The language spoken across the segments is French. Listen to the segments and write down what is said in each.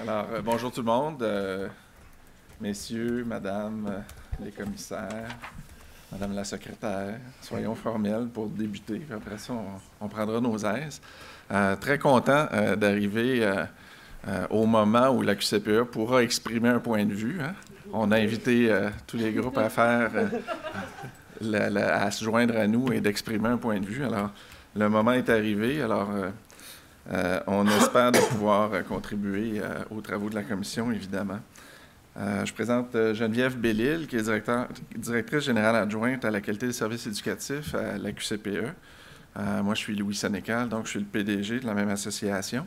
Alors, bonjour tout le monde, messieurs, madame, les commissaires, madame la secrétaire, soyons formels pour débuter, puis après ça, on prendra nos aises. Très content d'arriver au moment où la QCPE pourra exprimer un point de vue. Hein. On a invité tous les groupes à faire, à se joindre à nous et d'exprimer un point de vue. Alors, le moment est arrivé. Alors, on espère de pouvoir contribuer aux travaux de la commission, évidemment. Je présente Geneviève Bellil, qui est directrice générale adjointe à la qualité des services éducatifs à la QCPE. Moi, je suis Louis Sénécal, donc je suis le PDG de la même association.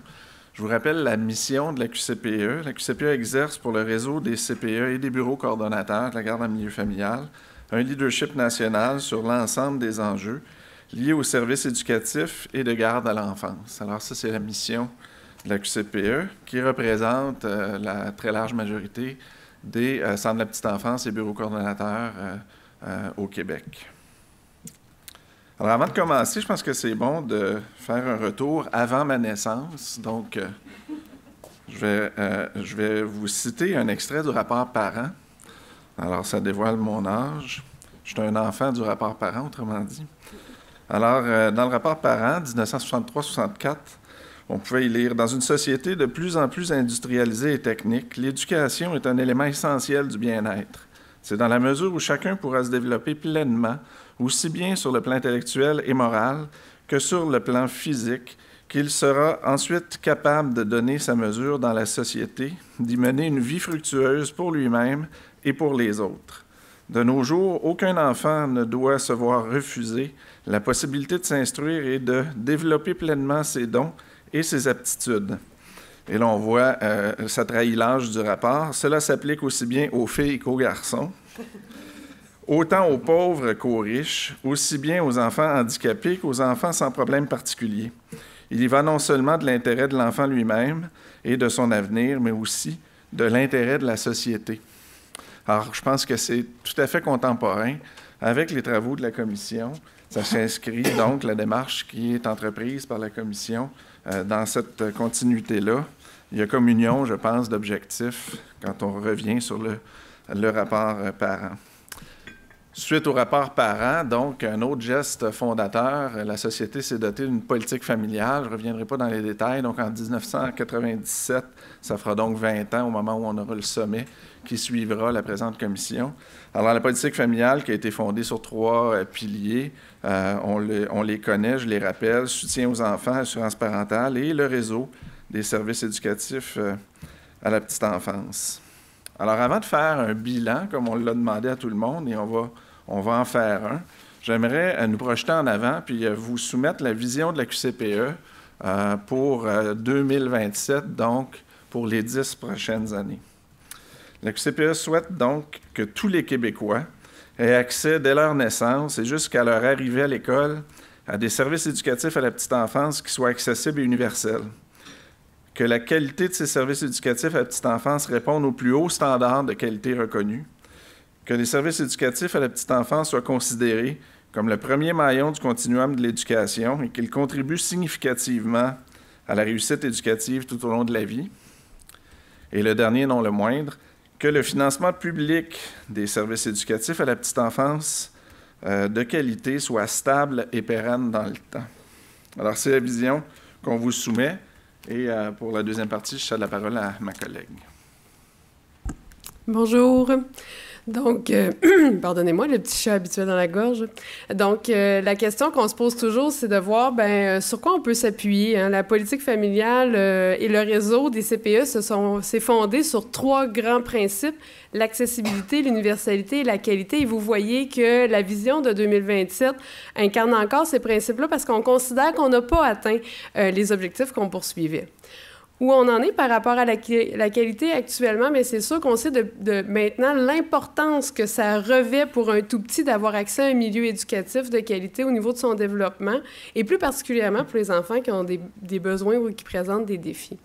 Je vous rappelle la mission de la QCPE. La QCPE exerce pour le réseau des CPE et des bureaux coordonnateurs de la garde en milieu familial un leadership national sur l'ensemble des enjeux liés aux services éducatifs et de garde à l'enfance. Alors ça, c'est la mission de la QCPE qui représente la très large majorité des centres de la petite enfance et bureaux coordonnateurs au Québec. Alors avant de commencer, je pense que c'est bon de faire un retour avant ma naissance. Donc, je vais vous citer un extrait du rapport parent. Alors, ça dévoile mon âge. Je suis un enfant du rapport parent, autrement dit. Alors, dans le rapport parent, 1963-64, on pouvait y lire « Dans une société de plus en plus industrialisée et technique, l'éducation est un élément essentiel du bien-être. C'est dans la mesure où chacun pourra se développer pleinement, aussi bien sur le plan intellectuel et moral que sur le plan physique, qu'il sera ensuite capable de donner sa mesure dans la société, d'y mener une vie fructueuse pour lui-même et pour les autres. De nos jours, aucun enfant ne doit se voir refuser la possibilité de s'instruire et de développer pleinement ses dons et ses aptitudes. » Et là, on voit, ça trahit l'âge du rapport. Cela s'applique aussi bien aux filles qu'aux garçons, autant aux pauvres qu'aux riches, aussi bien aux enfants handicapés qu'aux enfants sans problème particulier. Il y va non seulement de l'intérêt de l'enfant lui-même et de son avenir, mais aussi de l'intérêt de la société. Alors, je pense que c'est tout à fait contemporain avec les travaux de la Commission. Ça s'inscrit donc, la démarche qui est entreprise par la Commission dans cette continuité-là. Il y a communion, je pense, d'objectifs quand on revient sur le rapport parent. Suite au rapport parent, donc, un autre geste fondateur, la société s'est dotée d'une politique familiale. Je ne reviendrai pas dans les détails. Donc, en 1997, ça fera donc 20 ans au moment où on aura le sommet qui suivra la présente commission. Alors, la politique familiale qui a été fondée sur 3 piliers, on les connaît, je les rappelle, soutien aux enfants, assurance parentale et le réseau des services éducatifs à la petite enfance. Alors, avant de faire un bilan, comme on l'a demandé à tout le monde, et on va en faire un, j'aimerais nous projeter en avant puis vous soumettre la vision de la QCPE pour 2027, donc pour les 10 prochaines années. La QCPE souhaite donc que tous les Québécois aient accès dès leur naissance et jusqu'à leur arrivée à l'école à des services éducatifs à la petite enfance qui soient accessibles et universels. Que la qualité de ces services éducatifs à la petite enfance réponde aux plus hauts standards de qualité reconnus, que les services éducatifs à la petite enfance soient considérés comme le premier maillon du continuum de l'éducation et qu'ils contribuent significativement à la réussite éducative tout au long de la vie. Et le dernier, non le moindre, que le financement public des services éducatifs à la petite enfance de qualité soit stable et pérenne dans le temps. Alors, c'est la vision qu'on vous soumet. Et pour la deuxième partie, je cède la parole à ma collègue. Bonjour. Donc, pardonnez-moi, le petit chat habituel dans la gorge. Donc, la question qu'on se pose toujours, c'est de voir sur quoi on peut s'appuyer. Hein? La politique familiale et le réseau des CPE s'est fondé sur 3 grands principes, l'accessibilité, l'universalité et la qualité. Et vous voyez que la vision de 2027 incarne encore ces principes-là parce qu'on considère qu'on n'a pas atteint les objectifs qu'on poursuivait. Où on en est par rapport à la qualité actuellement, mais c'est sûr qu'on sait de maintenant l'importance que ça revêt pour un tout petit d'avoir accès à un milieu éducatif de qualité au niveau de son développement, et plus particulièrement pour les enfants qui ont des besoins ou qui présentent des défis.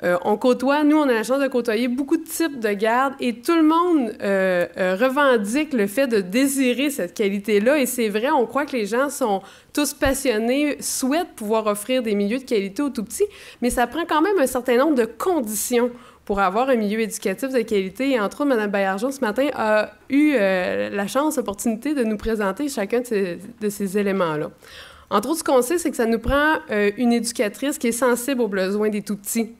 on côtoie, nous, on a la chance de côtoyer beaucoup de types de garde et tout le monde revendique le fait de désirer cette qualité-là. Et c'est vrai, on croit que les gens sont tous passionnés, souhaitent pouvoir offrir des milieux de qualité aux tout-petits, mais ça prend quand même un certain nombre de conditions pour avoir un milieu éducatif de qualité. Et entre autres, Mme Baillargeon, ce matin, a eu la chance, l'opportunité de nous présenter chacun de ces éléments-là. Entre autres, ce qu'on sait, c'est que ça nous prend une éducatrice qui est sensible aux besoins des tout-petits.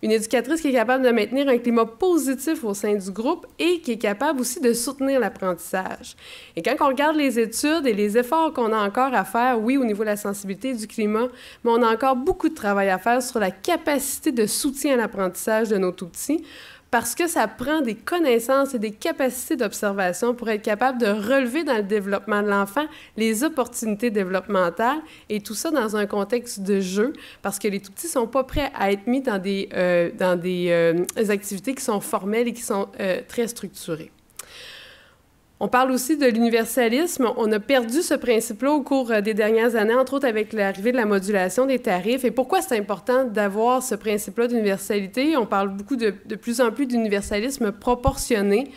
Une éducatrice qui est capable de maintenir un climat positif au sein du groupe et qui est capable aussi de soutenir l'apprentissage. Et quand on regarde les études et les efforts qu'on a encore à faire, oui, au niveau de la sensibilité et du climat, mais on a encore beaucoup de travail à faire sur la capacité de soutien à l'apprentissage de nos tout-petits, parce que ça prend des connaissances et des capacités d'observation pour être capable de relever dans le développement de l'enfant les opportunités développementales, et tout ça dans un contexte de jeu, parce que les tout-petits ne sont pas prêts à être mis dans des activités qui sont formelles et qui sont très structurées. On parle aussi de l'universalisme. On a perdu ce principe-là au cours des dernières années, entre autres avec l'arrivée de la modulation des tarifs. Et pourquoi c'est important d'avoir ce principe-là d'universalité? On parle beaucoup de plus en plus d'universalisme proportionné.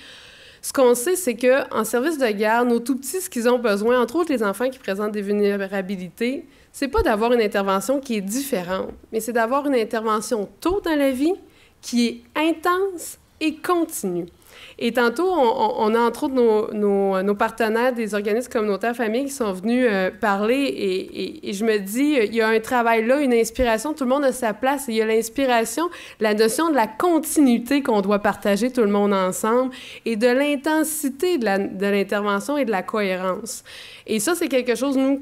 Ce qu'on sait, c'est qu'en service de garde, nos tout-petits, ce qu'ils ont besoin, entre autres les enfants qui présentent des vulnérabilités, c'est pas d'avoir une intervention qui est différente, mais c'est d'avoir une intervention tôt dans la vie qui est intense et continue. Et tantôt, on a entre autres nos partenaires des organismes communautaires familles qui sont venus parler et je me dis, il y a un travail là, une inspiration, tout le monde a sa place et il y a l'inspiration, la notion de la continuité qu'on doit partager tout le monde ensemble et de l'intensité de l'intervention et de la cohérence. Et ça, c'est quelque chose, nous,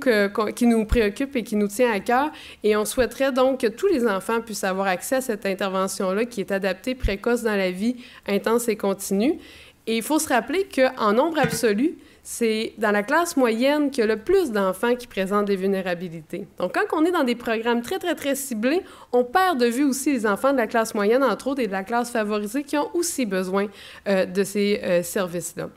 qui nous préoccupe et qui nous tient à cœur. Et on souhaiterait donc que tous les enfants puissent avoir accès à cette intervention-là qui est adaptée, précoce dans la vie, intense et continue. Et il faut se rappeler qu'en nombre absolu, c'est dans la classe moyenne qu'il y a le plus d'enfants qui présentent des vulnérabilités. Donc, quand on est dans des programmes très, très, très ciblés, on perd de vue aussi les enfants de la classe moyenne, entre autres, et de la classe favorisée qui ont aussi besoin de ces services-là.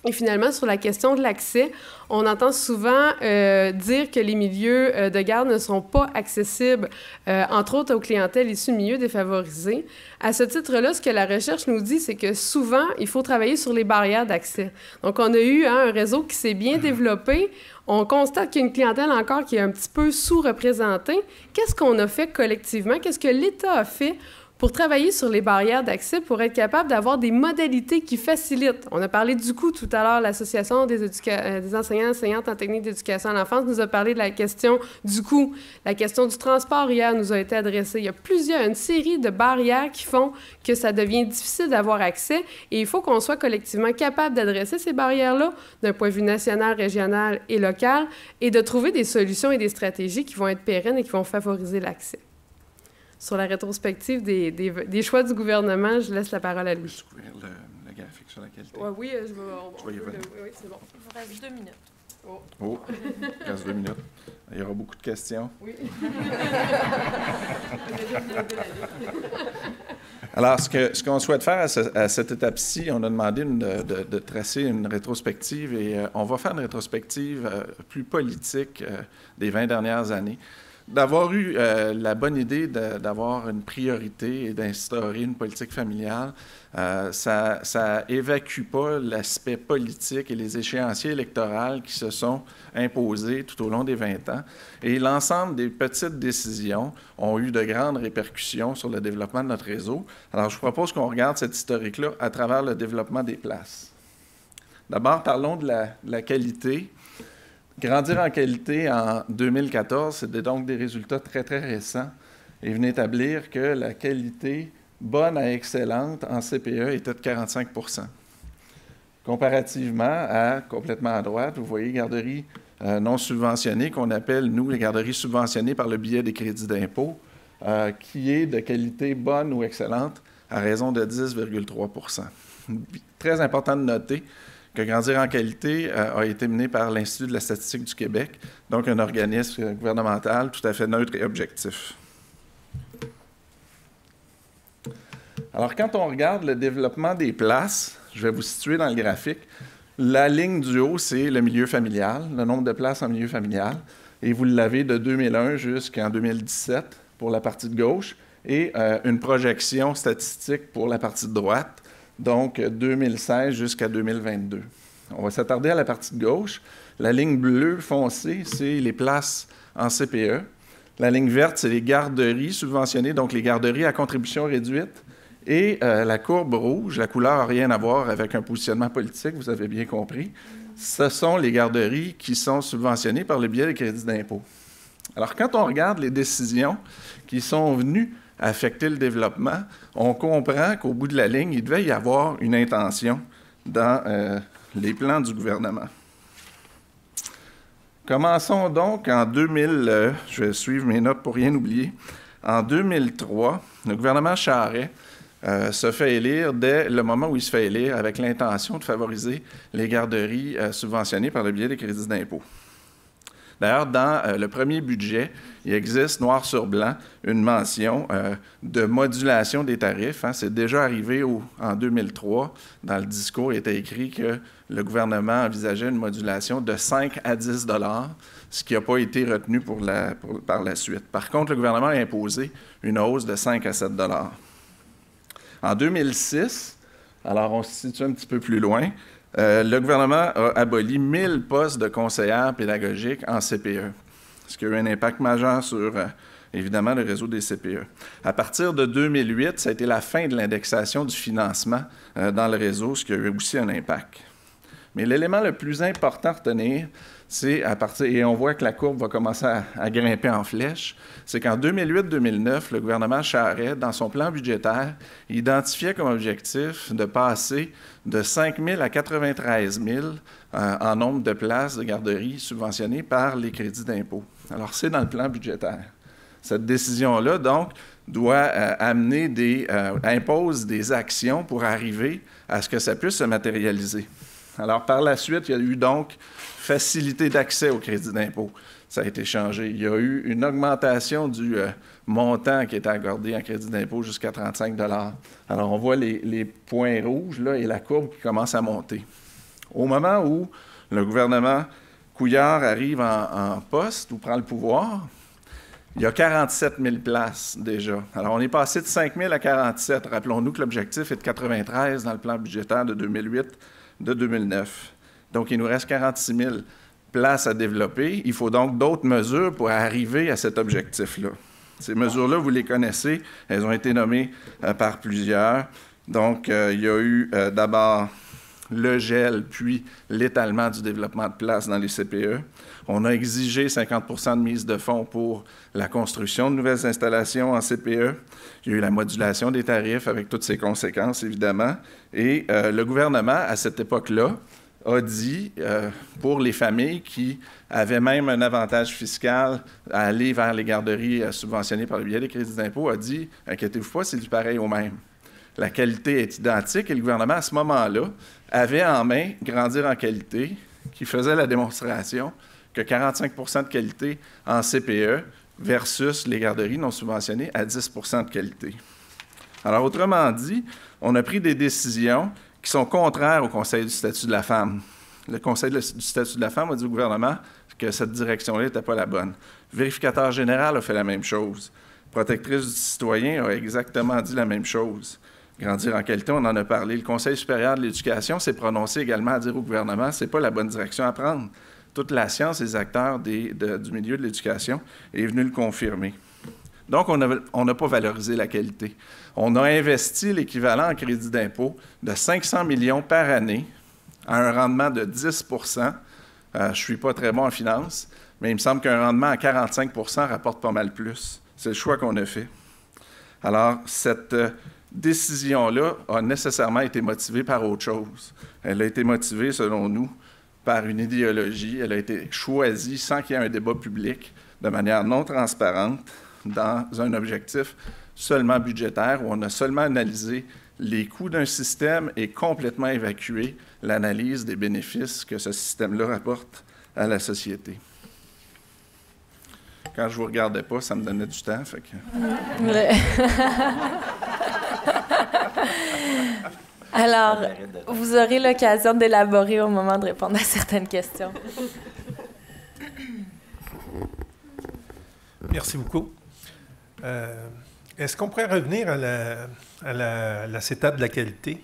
Et finalement, sur la question de l'accès, on entend souvent dire que les milieux de garde ne sont pas accessibles, entre autres aux clientèles issues de milieux défavorisés. À ce titre-là, ce que la recherche nous dit, c'est que souvent, il faut travailler sur les barrières d'accès. Donc, on a eu un réseau qui s'est bien développé. On constate qu'il y a une clientèle encore qui est un petit peu sous-représentée. Qu'est-ce qu'on a fait collectivement? Qu'est-ce que l'État a fait pour travailler sur les barrières d'accès, pour être capable d'avoir des modalités qui facilitent? On a parlé du coût tout à l'heure, l'Association des enseignants et enseignantes en technique d'éducation à l'enfance nous a parlé de la question du coût. La question du transport hier nous a été adressée. Il y a une série de barrières qui font que ça devient difficile d'avoir accès et il faut qu'on soit collectivement capable d'adresser ces barrières-là d'un point de vue national, régional et local et de trouver des solutions et des stratégies qui vont être pérennes et qui vont favoriser l'accès. Sur la rétrospective des choix du gouvernement, je laisse la parole à lui. Je vais ouvrir le graphique sur la qualité. Ouais, oui, je vais y revenir. Oui, c'est bon. Il vous reste 2 minutes. Oh, il reste 2 minutes. Il y aura beaucoup de questions. Oui. Alors, ce qu'on souhaite faire à cette étape-ci, on a demandé de tracer une rétrospective et on va faire une rétrospective plus politique des 20 dernières années. D'avoir eu la bonne idée d'avoir une priorité et d'instaurer une politique familiale, ça évacue pas l'aspect politique et les échéanciers électoraux qui se sont imposés tout au long des 20 ans. Et l'ensemble des petites décisions ont eu de grandes répercussions sur le développement de notre réseau. Alors, je vous propose qu'on regarde cette historique-là à travers le développement des places. D'abord, parlons de la qualité. Grandir en qualité en 2014, c'était donc des résultats très, très récents et venait établir que la qualité bonne à excellente en CPE était de 45 %. Comparativement à, complètement à droite, vous voyez garderies non subventionnées, qu'on appelle, nous, les garderies subventionnées par le biais des crédits d'impôt, qui est de qualité bonne ou excellente à raison de 10,3 %. Très important de noter que Grandir en qualité a été mené par l'Institut de la statistique du Québec, donc un organisme gouvernemental tout à fait neutre et objectif. Alors, quand on regarde le développement des places, je vais vous situer dans le graphique, la ligne du haut, c'est le milieu familial, le nombre de places en milieu familial, et vous l'avez de 2001 jusqu'en 2017 pour la partie de gauche, et une projection statistique pour la partie de droite, donc 2016 jusqu'à 2022. On va s'attarder à la partie de gauche. La ligne bleue foncée, c'est les places en CPE. La ligne verte, c'est les garderies subventionnées, donc les garderies à contribution réduite. Et la courbe rouge, la couleur n'a rien à voir avec un positionnement politique, vous avez bien compris. Ce sont les garderies qui sont subventionnées par le biais des crédits d'impôt. Alors, quand on regarde les décisions qui sont venues affecter le développement, on comprend qu'au bout de la ligne, il devait y avoir une intention dans les plans du gouvernement. Commençons donc en 2000, je vais suivre mes notes pour rien oublier. En 2003, le gouvernement Charest se fait élire dès le moment où il se fait élire avec l'intention de favoriser les garderies subventionnées par le biais des crédits d'impôt. D'ailleurs, dans le premier budget, il existe noir sur blanc une mention de modulation des tarifs. Hein. C'est déjà arrivé en 2003. Dans le discours, il était écrit que le gouvernement envisageait une modulation de 5 à 10 $, ce qui n'a pas été retenu par la suite. Par contre, le gouvernement a imposé une hausse de 5 à 7 $. En 2006, alors on se situe un petit peu plus loin, le gouvernement a aboli 1000 postes de conseillères pédagogiques en CPE, ce qui a eu un impact majeur sur, évidemment, le réseau des CPE. À partir de 2008, ça a été la fin de l'indexation du financement dans le réseau, ce qui a eu aussi un impact. Mais l'élément le plus important à retenir, c'est et on voit que la courbe va commencer à grimper en flèche, c'est qu'en 2008-2009, le gouvernement Charest, dans son plan budgétaire, identifiait comme objectif de passer de 5 000 à 93 000 en nombre de places de garderies subventionnées par les crédits d'impôt. Alors, c'est dans le plan budgétaire. Cette décision-là, donc, impose des actions pour arriver à ce que ça puisse se matérialiser. Alors, par la suite, il y a eu donc facilité d'accès au crédit d'impôt. Ça a été changé. Il y a eu une augmentation du montant qui était accordé en crédit d'impôt jusqu'à 35 $. Alors, on voit les points rouges là, et la courbe qui commence à monter. Au moment où le gouvernement Couillard arrive en poste ou prend le pouvoir, il y a 47 000 places déjà. Alors, on est passé de 5 000 à 47. Rappelons-nous que l'objectif est de 93 dans le plan budgétaire de 2008 de 2009. Donc, il nous reste 46 000 places à développer. Il faut donc d'autres mesures pour arriver à cet objectif-là. Ces mesures-là, vous les connaissez. Elles ont été nommées par plusieurs. Donc, il y a eu d'abord le gel, puis l'étalement du développement de places dans les CPE. On a exigé 50 % de mise de fonds pour la construction de nouvelles installations en CPE. Il y a eu la modulation des tarifs avec toutes ses conséquences, évidemment. Et le gouvernement, à cette époque-là, a dit, pour les familles qui avaient même un avantage fiscal à aller vers les garderies subventionnées par le biais des crédits d'impôt, a dit, inquiétez-vous pas, c'est du pareil au même. La qualité est identique et le gouvernement, à ce moment-là, avait en main Grandir en qualité, qui faisait la démonstration que 45 % de qualité en CPE versus les garderies non subventionnées à 10 % de qualité. Alors, autrement dit, on a pris des décisions qui sont contraires au Conseil du statut de la femme. Le Conseil du statut de la femme a dit au gouvernement que cette direction-là n'était pas la bonne. Le vérificateur général a fait la même chose. Protectrice du citoyen a exactement dit la même chose. Grandir en qualité, on en a parlé. Le Conseil supérieur de l'éducation s'est prononcé également à dire au gouvernement que ce n'est pas la bonne direction à prendre. Toute la science, les acteurs du milieu de l'éducation est venu le confirmer. Donc, on n'a pas valorisé la qualité. On a investi l'équivalent en crédit d'impôt de 500 millions par année à un rendement de 10 %. Je ne suis pas très bon en finance, mais il me semble qu'un rendement à 45 % rapporte pas mal plus. C'est le choix qu'on a fait. Alors, cette décision-là a nécessairement été motivée par autre chose. Elle a été motivée, selon nous, par une idéologie. Elle a été choisie sans qu'il y ait un débat public, de manière non transparente, dans un objectif seulement budgétaire, où on a seulement analysé les coûts d'un système et complètement évacué l'analyse des bénéfices que ce système-là rapporte à la société. Quand je ne vous regardais pas, ça me donnait du temps. Fait que... Alors, vous aurez l'occasion d'élaborer au moment de répondre à certaines questions. Merci beaucoup. Est-ce qu'on pourrait revenir à l'acétate de la qualité?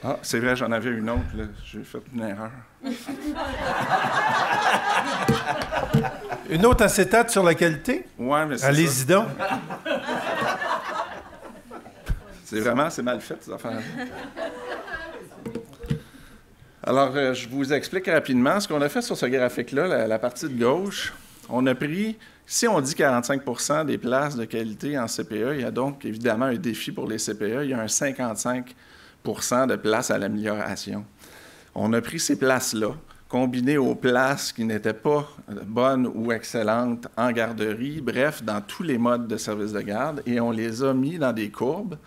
Ah, c'est vrai, j'en avais une autre, là. J'ai fait une erreur. Une autre acétate sur la qualité? Oui, mais c'est allez-y donc. C'est mal fait, ces affaires. Alors, je vous explique rapidement ce qu'on a fait sur ce graphique-là, la partie de gauche. On a pris, si on dit 45 % des places de qualité en CPE, il y a donc évidemment un défi pour les CPE. Il y a un 55 % de places à l'amélioration. On a pris ces places-là, combinées aux places qui n'étaient pas bonnes ou excellentes en garderie, bref, dans tous les modes de service de garde, et on les a mis dans des courbes.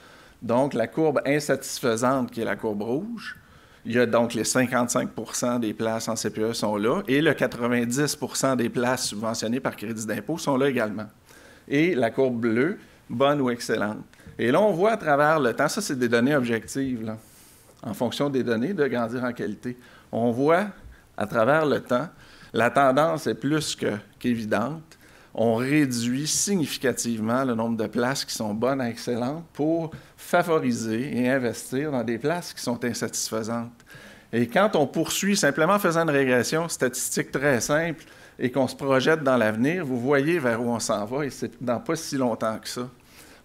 Donc, la courbe insatisfaisante, qui est la courbe rouge, il y a donc les 55 % des places en CPE sont là, et le 90 % des places subventionnées par crédit d'impôt sont là également. Et la courbe bleue, bonne ou excellente. Et là, on voit à travers le temps, ça c'est des données objectives, là, en fonction des données de grandir en qualité. On voit à travers le temps, la tendance est plus qu'évidente. On réduit significativement le nombre de places qui sont bonnes à excellentes pour favoriser et investir dans des places qui sont insatisfaisantes. Et quand on poursuit simplement en faisant une régression statistique très simple et qu'on se projette dans l'avenir, vous voyez vers où on s'en va, et c'est dans pas si longtemps que ça.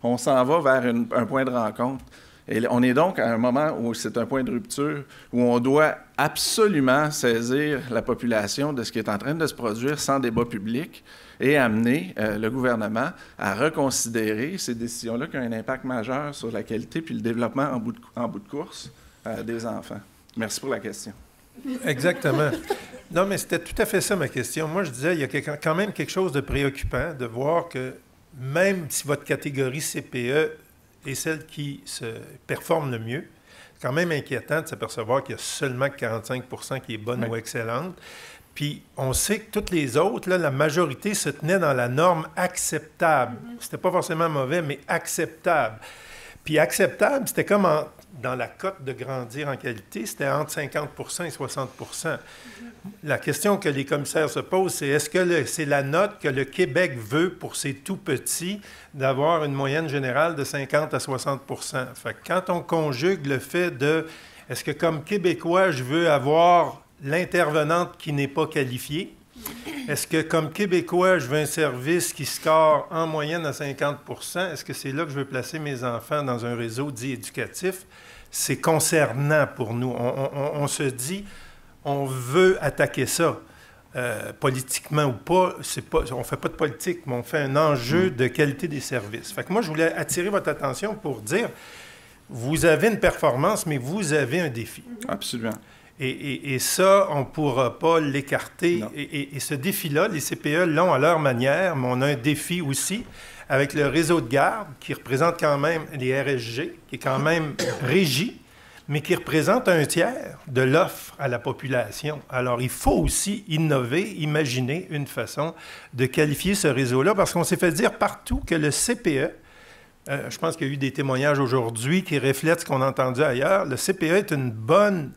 On s'en va vers un point de rencontre. Et on est donc à un moment où c'est un point de rupture, où on doit absolument saisir la population de ce qui est en train de se produire sans débat public et amener le gouvernement à reconsidérer ces décisions-là qui ont un impact majeur sur la qualité puis le développement en bout de course des enfants. Merci pour la question. Exactement. Non, mais c'était tout à fait ça ma question. Moi, je disais, il y a quand même quelque chose de préoccupant de voir que même si votre catégorie CPE est celle qui se performe le mieux, c'est quand même inquiétant de s'apercevoir qu'il y a seulement 45 % qui est bonne ou excellente. Puis on sait que toutes les autres, là, la majorité se tenait dans la norme acceptable. C'était pas forcément mauvais, mais acceptable. Puis acceptable, c'était comme dans la cote de grandir en qualité, c'était entre 50 % et 60 %. La question que les commissaires se posent, c'est est-ce que c'est la note que le Québec veut pour ses tout-petits d'avoir une moyenne générale de 50 à 60 %? Fait que quand on conjugue le fait de est-ce que comme Québécois, je veux avoir l'intervenante qui n'est pas qualifiée? Est-ce que, comme Québécois, je veux un service qui score en moyenne à 50 %? Est-ce que c'est là que je veux placer mes enfants dans un réseau dit éducatif? C'est concernant pour nous. On se dit, on veut attaquer ça. Politiquement ou pas, on ne fait pas de politique, mais on fait un enjeu de qualité des services. Fait que moi, je voulais attirer votre attention pour dire, vous avez une performance, mais vous avez un défi. Absolument. Et ça, on ne pourra pas l'écarter. Et ce défi-là, les CPE l'ont à leur manière, mais on a un défi aussi avec le réseau de garde qui représente quand même les RSG, qui est quand même régi, mais qui représente un tiers de l'offre à la population. Alors, il faut aussi innover, imaginer une façon de qualifier ce réseau-là, parce qu'on s'est fait dire partout que le CPE, je pense qu'il y a eu des témoignages aujourd'hui qui reflètent ce qu'on a entendu ailleurs, le CPE est une bonne...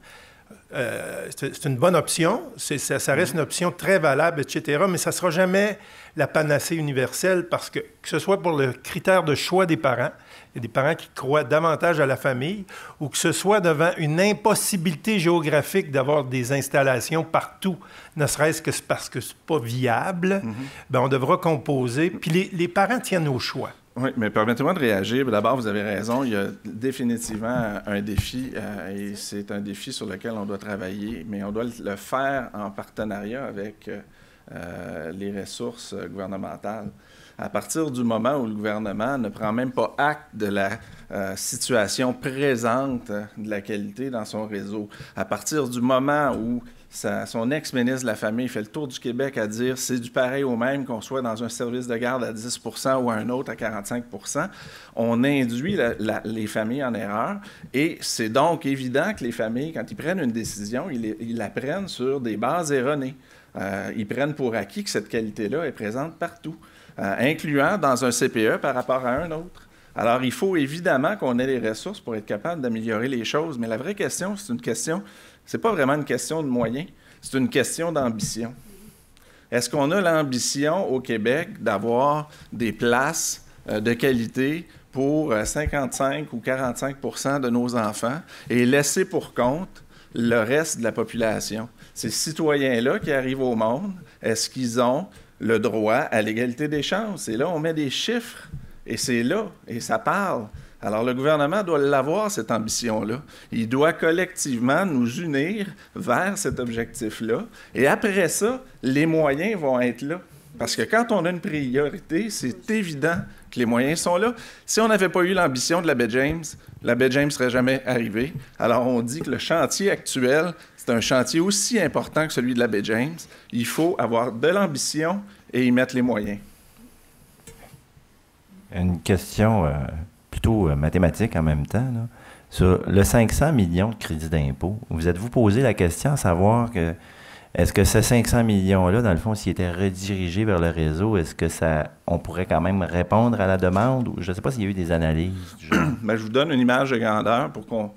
c'est une bonne option, ça reste une option très valable, etc., mais ça ne sera jamais la panacée universelle parce que ce soit pour le critère de choix des parents, il y a des parents qui croient davantage à la famille, ou que ce soit devant une impossibilité géographique d'avoir des installations partout, ne serait-ce que parce que ce n'est pas viable, bien, on devra composer. Puis les parents tiennent au choix. Oui, mais permettez-moi de réagir. D'abord, vous avez raison, il y a définitivement un défi, et c'est un défi sur lequel on doit travailler, mais on doit le faire en partenariat avec les ressources gouvernementales. À partir du moment où le gouvernement ne prend même pas acte de la situation présente de la qualité dans son réseau, à partir du moment où son ex-ministre de la Famille fait le tour du Québec à dire c'est du pareil au même qu'on soit dans un service de garde à 10 % ou un autre à 45 %, on induit les familles en erreur. Et c'est donc évident que les familles, quand ils prennent une décision, ils la prennent sur des bases erronées. Ils prennent pour acquis que cette qualité-là est présente partout, incluant dans un CPE par rapport à un autre. Alors, il faut évidemment qu'on ait les ressources pour être capable d'améliorer les choses, mais la vraie question, c'est pas vraiment une question de moyens, c'est une question d'ambition. Est-ce qu'on a l'ambition au Québec d'avoir des places de qualité pour 55 ou 45 de nos enfants et laisser pour compte le reste de la population. Ces citoyens-là qui arrivent au monde, est-ce qu'ils ont le droit à l'égalité des chances? Et là, on met des chiffres, et c'est là, et ça parle. Alors, le gouvernement doit l'avoir, cette ambition-là. Il doit collectivement nous unir vers cet objectif-là. Et après ça, les moyens vont être là. Parce que quand on a une priorité, c'est évident que les moyens sont là. Si on n'avait pas eu l'ambition de la baie James ne serait jamais arrivée. Alors, on dit que le chantier actuel, c'est un chantier aussi important que celui de la baie James. Il faut avoir de l'ambition et y mettre les moyens. Une question plutôt mathématique en même temps, là. Sur le 500 millions de crédits d'impôt, vous êtes-vous posé la question à savoir que est-ce que ces 500 millions-là, dans le fond, s'ils étaient redirigés vers le réseau, est-ce que on pourrait quand même répondre à la demande? Ou je ne sais pas s'il y a eu des analyses du genre. Bien, je vous donne une image de grandeur pour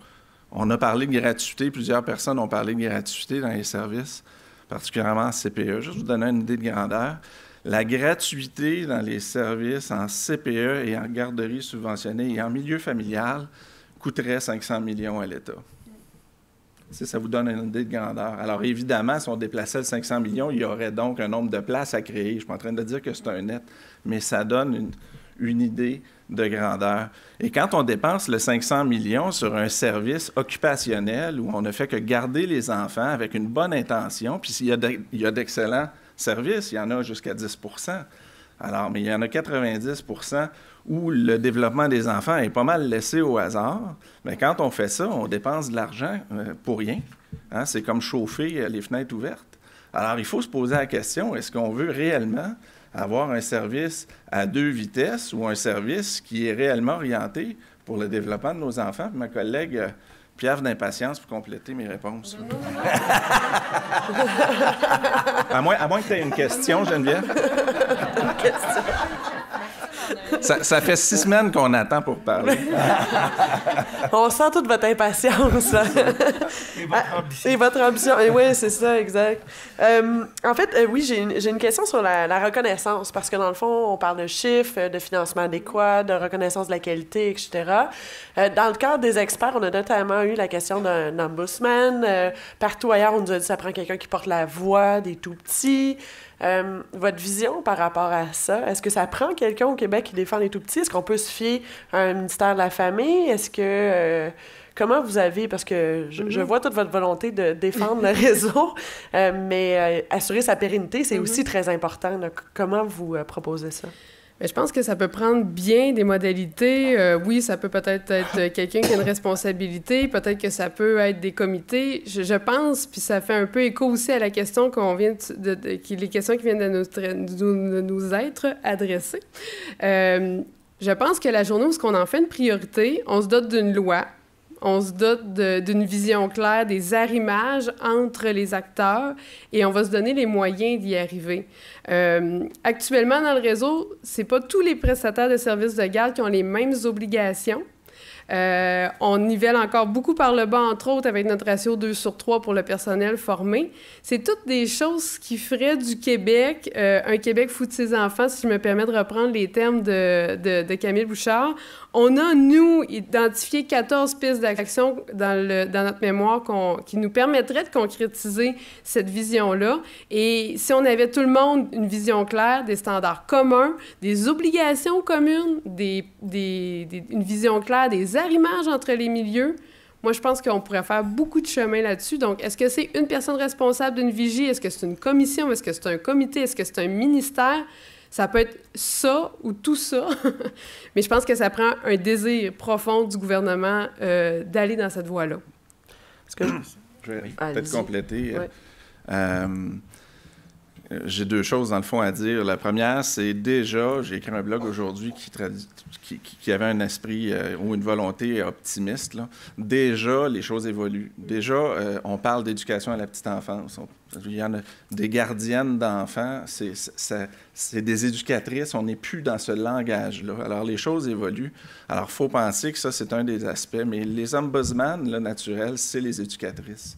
on a parlé de gratuité. Plusieurs personnes ont parlé de gratuité dans les services, particulièrement en CPE. Juste vous donner une idée de grandeur. La gratuité dans les services en CPE et en garderie subventionnée et en milieu familial coûterait 500 millions à l'État. Ça vous donne une idée de grandeur. Alors, évidemment, si on déplaçait le 500 millions, il y aurait donc un nombre de places à créer. Je ne suis pas en train de dire que c'est un net, mais ça donne une idée de grandeur. Et quand on dépense le 500 millions sur un service occupationnel où on ne fait que garder les enfants avec une bonne intention, puis il y a d'excellents services, il y en a jusqu'à 10 %. Alors, mais il y en a 90 % où le développement des enfants est pas mal laissé au hasard. Mais quand on fait ça, on dépense de l'argent pour rien. Hein? C'est comme chauffer les fenêtres ouvertes. Alors, il faut se poser la question, est-ce qu'on veut réellement avoir un service à 2 vitesses ou un service qui est réellement orienté pour le développement de nos enfants? Puis ma collègue Pierre d'impatience pour compléter mes réponses. À moins que tu aies une question, Geneviève. Une question. Ça fait 6 semaines qu'on attend pour parler. On sent toute votre impatience. Et votre ambition. Et oui, c'est ça, exact. En fait, oui, j'ai une question sur la reconnaissance, parce que dans le fond, on parle de chiffres, de financement adéquat, de reconnaissance de la qualité, etc. Dans le cadre des experts, on a notamment eu la question d'un ombudsman. Partout ailleurs, on nous a dit que ça prend quelqu'un qui porte la voix des tout-petits. Votre vision par rapport à ça, est-ce que ça prend quelqu'un au Québec qui défend les tout-petits? Est-ce qu'on peut se fier à un ministère de la Famille? Est-ce que... comment vous avez... Parce que je vois toute votre volonté de défendre le réseau, mais assurer sa pérennité, c'est aussi très important. Donc, comment vous proposez ça? Bien, je pense que ça peut prendre bien des modalités. Oui, ça peut peut-être être quelqu'un qui a une responsabilité, peut-être que ça peut être des comités. Je pense, puis ça fait un peu écho aussi à la question les questions qui viennent de nous être adressées. Je pense que la journée où on en fait une priorité, on se dote d'une loi, on se dote d'une vision claire, des arrimages entre les acteurs et on va se donner les moyens d'y arriver. Actuellement, dans le réseau, c'est pas tous les prestataires de services de garde qui ont les mêmes obligations. On nivelle encore beaucoup par le bas, entre autres, avec notre ratio 2/3 pour le personnel formé. C'est toutes des choses qui feraient du Québec un Québec fou de ses enfants, si je me permets de reprendre les termes de Camille Bouchard. On a, nous, identifié 14 pistes d'action dans notre mémoire qui nous permettraient de concrétiser cette vision-là. Et si on avait tout le monde une vision claire, des standards communs, des obligations communes, une vision claire, des arrimages entre les milieux, moi, je pense qu'on pourrait faire beaucoup de chemin là-dessus. Donc, est-ce que c'est une personne responsable d'une vigie? Est-ce que c'est une commission? Est-ce que c'est un comité? Est-ce que c'est un ministère? Ça peut être ça ou tout ça, mais je pense que ça prend un désir profond du gouvernement d'aller dans cette voie-là. Est-ce que je vais peut-être compléter. Ouais. J'ai 2 choses, dans le fond, à dire. La première, c'est déjà, j'ai écrit un blog aujourd'hui qui avait un esprit ou une volonté optimiste. Là. Déjà, les choses évoluent. Déjà, on parle d'éducation à la petite enfance. Il y en a des gardiennes d'enfants, c'est des éducatrices. On n'est plus dans ce langage-là. Alors, les choses évoluent. Alors, il faut penser que ça, c'est un des aspects. Mais les ombudsman, là, naturels, c'est les éducatrices.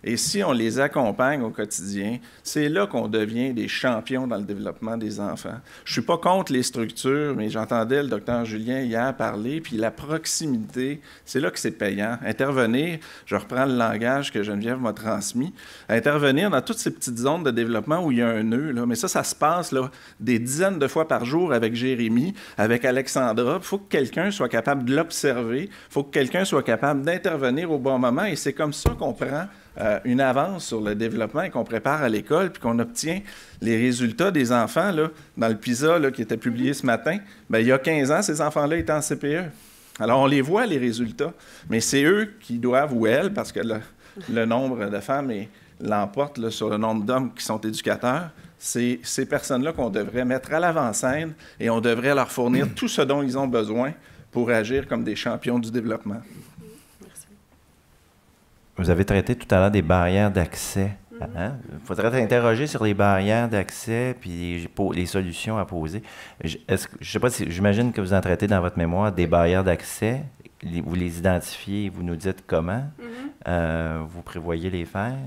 Et si on les accompagne au quotidien, c'est là qu'on devient des champions dans le développement des enfants. Je ne suis pas contre les structures, mais j'entendais le docteur Julien hier parler, puis la proximité, c'est là que c'est payant. Intervenir, je reprends le langage que Geneviève m'a transmis, intervenir dans toutes ces petites zones de développement où il y a un nœud, là, mais ça se passe là, des dizaines de fois par jour avec Jérémy, avec Alexandra. Il faut que quelqu'un soit capable de l'observer, il faut que quelqu'un soit capable d'intervenir au bon moment, et c'est comme ça qu'on prend une avance sur le développement et qu'on prépare à l'école, puis qu'on obtient les résultats des enfants. Là, dans le PISA là, qui était publié ce matin, bien, il y a 15 ans, ces enfants-là étaient en CPE. Alors, on les voit, les résultats, mais c'est eux qui doivent, ou elles, parce que le nombre de femmes l'emporte là, sur le nombre d'hommes qui sont éducateurs, c'est ces personnes-là qu'on devrait mettre à l'avant-scène et on devrait leur fournir tout ce dont ils ont besoin pour agir comme des champions du développement. Vous avez traité tout à l'heure des barrières d'accès. Hein? Il faudrait t'interroger sur les barrières d'accès puis les solutions à poser. Je sais pas si, j'imagine que vous en traitez dans votre mémoire des barrières d'accès. Vous les identifiez, vous nous dites comment. Vous prévoyez les faire.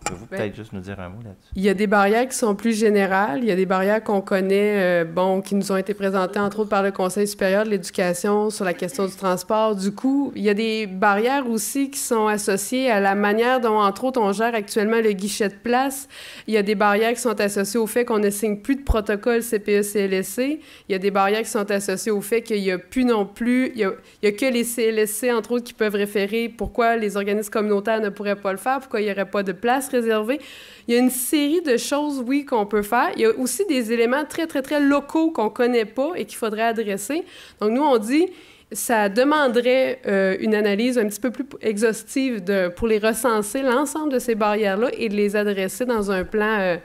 Pouvez-vous peut-être juste nous dire un mot là-dessus? Il y a des barrières qui sont plus générales. Il y a des barrières qu'on connaît, qui nous ont été présentées, entre autres, par le Conseil supérieur de l'éducation sur la question du transport, du coût. Il y a des barrières aussi qui sont associées à la manière dont, entre autres, on gère actuellement le guichet de place. Il y a des barrières qui sont associées au fait qu'on ne signe plus de protocole CPE-CLSC. Il y a des barrières qui sont associées au fait qu'il n'y a plus non plus... Il y a que les CLSC, entre autres, qui peuvent référer pourquoi les organismes communautaires ne pourraient pas le faire, pourquoi il n'y aurait pas de place réservée. Il y a une série de choses, oui, qu'on peut faire. Il y a aussi des éléments très, très, très locaux qu'on ne connaît pas et qu'il faudrait adresser. Donc, nous, on dit, ça demanderait une analyse un petit peu plus exhaustive pour les recenser, l'ensemble de ces barrières-là, et de les adresser dans un plan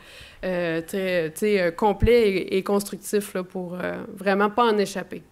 très complet et constructif là, pour vraiment pas en échapper.